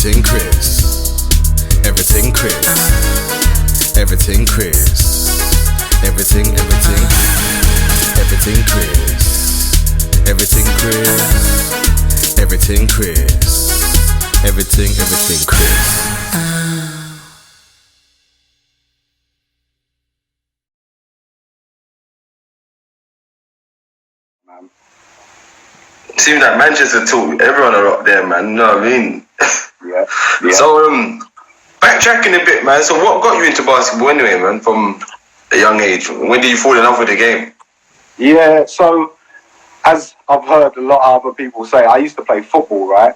Everything Chris. Everything Chris. Everything Chris. Everything Chris. Everything Chris. Everything Chris. Everything Chris. Seems like Manchester taught everyone are up there, man. You know what I mean? Yeah. So, backtracking a bit, man. So, what got you into basketball anyway, man? From a young age, when did you fall in love with the game? Yeah. So, as I've heard a lot of other people say, I used to play football, right?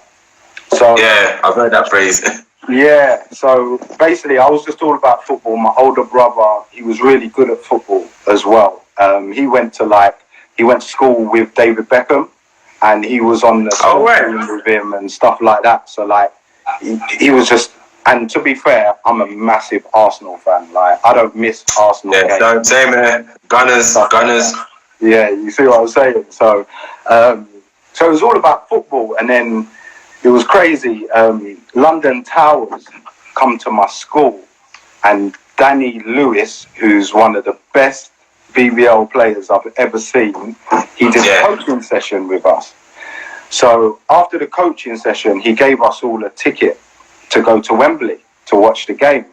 So yeah, I've heard that phrase. Yeah. So basically, I was just all about football. My older brother, he was really good at football as well. He went to school with David Beckham. And he was on the team with him and stuff like that. So like, he was just. And to be fair, I'm a massive Arsenal fan. Like, I don't miss Arsenal games. Yeah, no, same here. Gunners. Yeah, you see what I'm saying. So, so it was all about football, and then it was crazy. London Towers come to my school, and Danny Lewis, who's one of the best BBL players I've ever seen, he did a coaching session with us. So after the coaching session, he gave us all a ticket to go to Wembley to watch the game.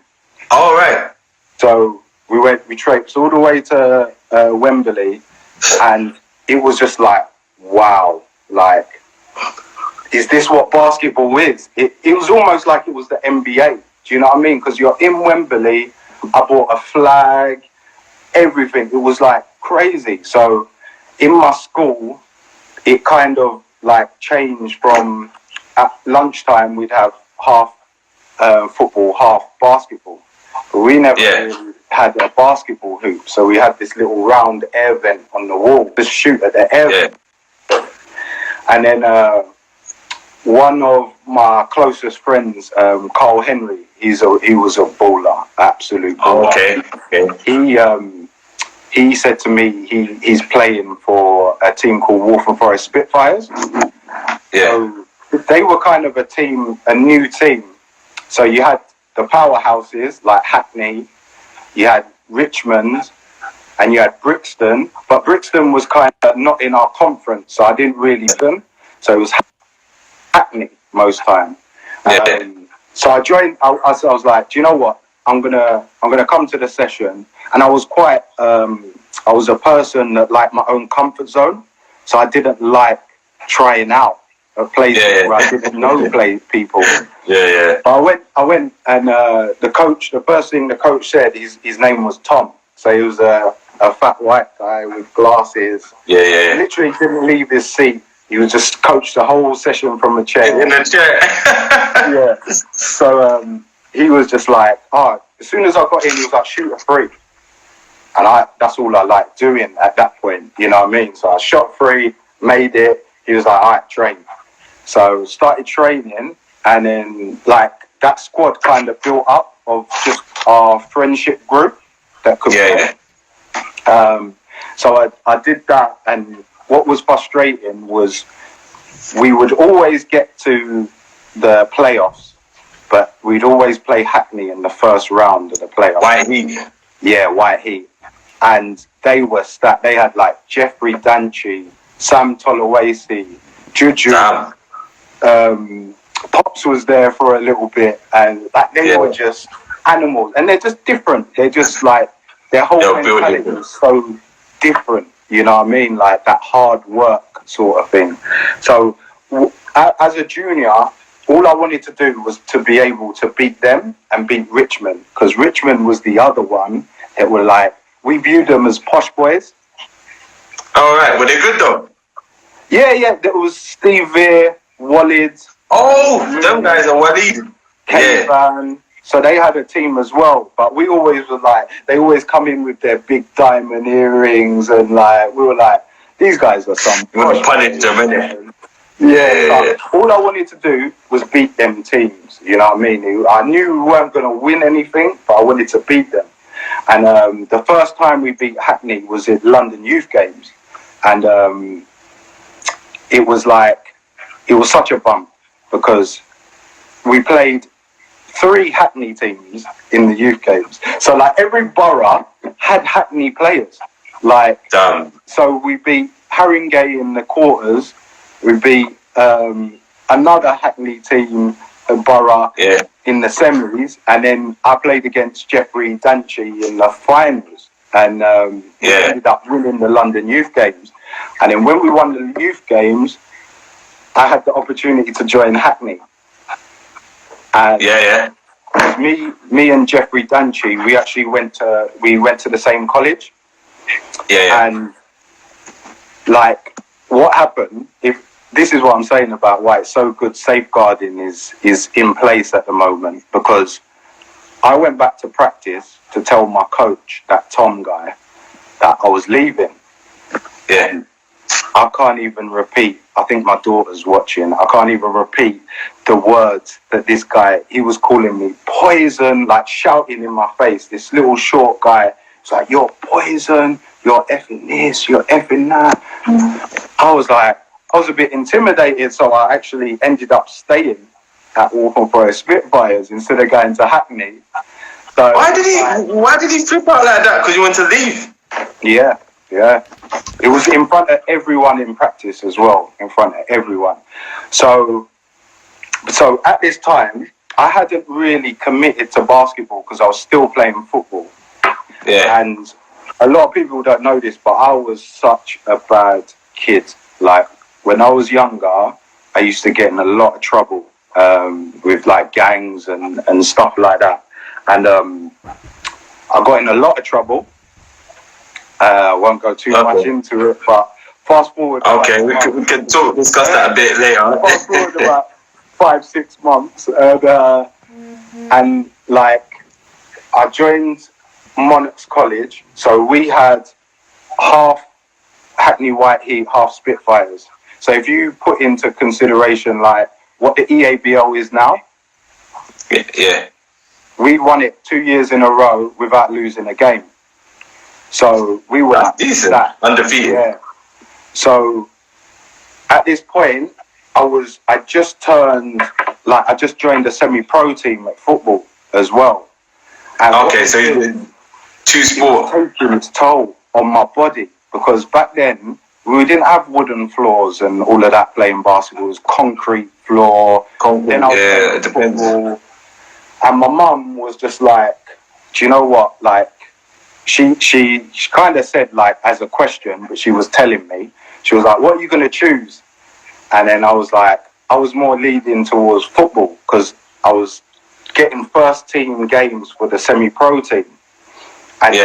All right. So we traipsed all the way to Wembley, and it was just like, wow, like, is this what basketball is? It was almost like it was the NBA. Do you know what I mean? Because you're in Wembley, I bought a flag, everything. It was like crazy. So in my school, it kind of like changed from at lunchtime we'd have half football, half basketball. But we never really had a basketball hoop. So we had this little round air vent on the wall to shoot at the air vent. And then one of my closest friends, Carl Henry, he was a baller, absolute baller. Okay. He said to me he's playing for a team called Waltham Forest Spitfires. Yeah. So they were kind of a new team. So you had the powerhouses like Hackney, you had Richmond, and you had Brixton. But Brixton was kind of not in our conference, so I didn't really them. So it was Hackney most time. So I joined. I was like, do you know what? I'm gonna come to the session. And I was quite. I was a person that liked my own comfort zone, so I didn't like trying out at places where I didn't know people. Yeah. But I went, and the first thing the coach said, his name was Tom. So he was a fat white guy with glasses. Yeah. He literally didn't leave his seat. He was just coached the whole session from a chair. In a chair. Yeah. So he was just like, as soon as I got in, he was like, shoot a free. And that's all I liked doing at that point, you know what I mean? So I shot free, made it. He was like, all right, train. So started training, and then like that squad kind of built up of just our friendship group that could play. So I did that, and what was frustrating was we would always get to the playoffs, but we'd always play Hackney in the first round of the playoffs. White Heat. Yeah, White Heat. And they were stacked. They had like Jeffrey Danchi, Sam Tolawasi, Juju. Pops was there for a little bit, and like they were just animals. And they're just different. They're just like, their whole mentality is so different. You know what I mean? Like that hard work sort of thing. So as a junior, all I wanted to do was to be able to beat them and beat Richmond, because Richmond was the other one that were like, we viewed them as posh boys. All right, were they good though? Yeah. There was Steve Veer, Wallid. Oh, them guys are Wallid. Van. So they had a team as well, but we always were like, they always come in with their big diamond earrings, and like, we were like, these guys are some. You want to punish them, innit? Yeah. All I wanted to do was beat them teams. You know what I mean? I knew we weren't going to win anything, but I wanted to beat them. And the first time we beat Hackney was at London Youth Games, and it was such a bump, because we played 3 Hackney teams in the youth games. So like every borough had Hackney players. Like, so we beat Haringey in the quarters. We beat another Hackney team, borough, in the semis, and then I played against Jeffrey Danchi in the finals, and we ended up winning the London Youth Games. And then when we won the Youth Games, I had the opportunity to join Hackney. And me and Jeffrey Danchi, we actually went to the same college. And like, what happened? If this is what I'm saying about why it's so good, safeguarding is in place at the moment, because I went back to practice to tell my coach, that Tom guy, that I was leaving. And I can't even repeat. I think my daughter's watching. I can't even repeat the words that this guy, he was calling me poison, like shouting in my face. This little short guy was like, "You're poison, you're effing this, you're effing that." I was a bit intimidated, so I actually ended up staying at Waltham Forest Spitfires instead of going to Hackney. So, why did he flip out like that? Because you want to leave? Yeah. It was in front of everyone in practice as well, in front of everyone. So at this time, I hadn't really committed to basketball because I was still playing football. And a lot of people don't know this, but I was such a bad kid. Like, when I was younger, I used to get in a lot of trouble with like gangs and stuff like that. And I got in a lot of trouble. I won't go too much into it, but fast forward. Okay, we can discuss that a bit later. Fast forward about 5-6 months, and like I joined Monarchs College, so we had half Hackney White Heat, half Spitfires. So if you put into consideration like what the EABL is now, we won it 2 years in a row without losing a game. So we were decent, undefeated. Yeah. So at this point, I just joined a semi-pro team at football as well. And so you did 2 sports. It was taking its toll on my body, because back then we didn't have wooden floors and all of that playing basketball. It was concrete floor. Then I was playing football. And my mum was just like, do you know what? Like, she kind of said, like, as a question, but she was telling me, she was like, what are you going to choose? And then I was like, I was more leading towards football, because I was getting first team games for the semi-pro team. And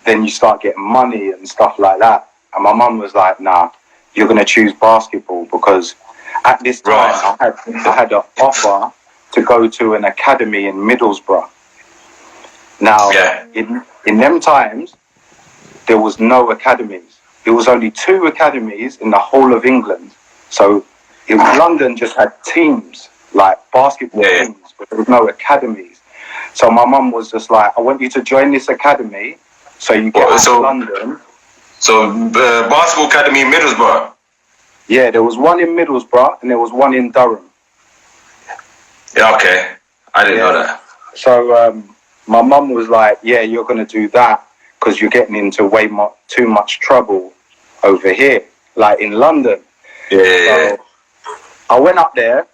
then you start getting money and stuff like that. And my mum was like, nah, you're going to choose basketball, because at this time I had an offer to go to an academy in Middlesbrough. Now, in them times, there was no academies. There was only 2 academies in the whole of England. So London just had teams, like basketball teams, but there was no academies. So my mum was just like, I want you to join this academy so you get to London. So basketball academy in Middlesbrough? Yeah, there was one in Middlesbrough and there was one in Durham. Yeah, okay. I didn't know that. So my mum was like, yeah, you're going to do that because you're getting into too much trouble over here, like in London. So I went up there,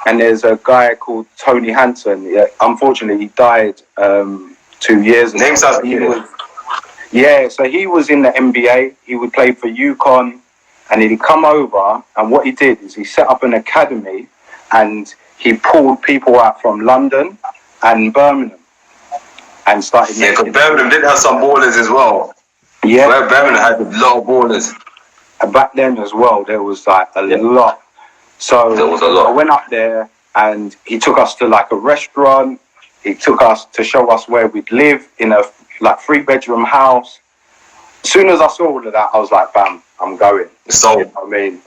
and there's a guy called Tony Hansen. Yeah, unfortunately, he died 2 years ago. Name sounds familiar. So he was in the NBA. He would play for UConn, and he'd come over, and what he did is he set up an academy, and he pulled people out from London and Birmingham and started. Yeah, because Birmingham did have some ballers as well. Yeah, Birmingham had a lot of ballers. And back then as well, there was like a lot. So there was a lot. I went up there, and he took us to like a restaurant. He took us to show us where we'd live in a like 3-bedroom house. As soon as I saw all of that, I was like, bam, I'm going. So, you know what I mean,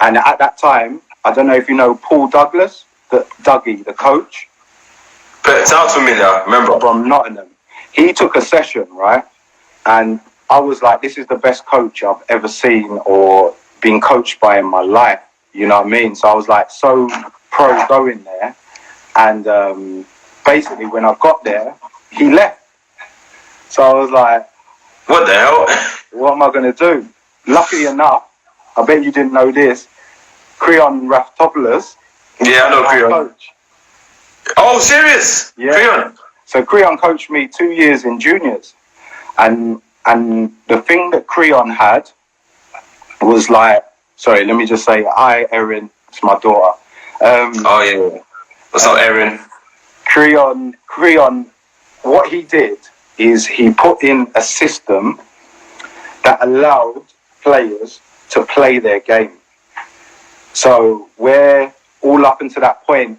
and at that time, I don't know if you know Paul Douglas, Dougie, the coach. But it sounds familiar, remember? From Nottingham. He took a session, right? And I was like, this is the best coach I've ever seen or been coached by in my life. You know what I mean? So I was like so pro going there, and basically when I got there, he left. So I was like, what the hell? what am I going to do? Luckily enough, I bet you didn't know this, Creon Raftopoulos, Yeah, I know my Creon. coach. Oh, serious? Yeah. Creon. So Creon coached me 2 years in juniors, and the thing that Creon had was like, sorry, let me just say, hi Erin, it's my daughter. Oh yeah. What's up, Erin? Creon, what he did is he put in a system that allowed players to play their game. So where all up until that point,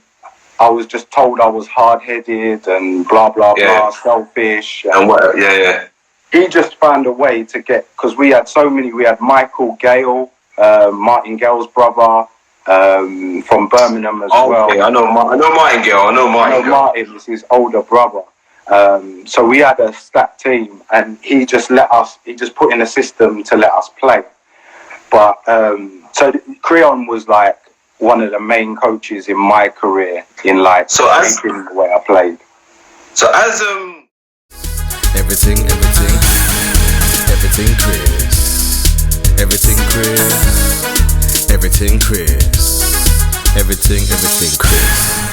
I was just told I was hard-headed and blah, blah, blah, selfish. And what? Yeah. He just found a way to get, because we had so many, we had Michael Gale, Martin Gale's brother, from Birmingham as well. Okay, I know Martin Gale. I know Martin Gale. Martin is his older brother. So we had a stacked team, and he just put in a system to let us play. But so Creon was like one of the main coaches in my career in like shaping the way I played. So as Everything Chris. Everything Chris. Everything Chris. Everything Chris.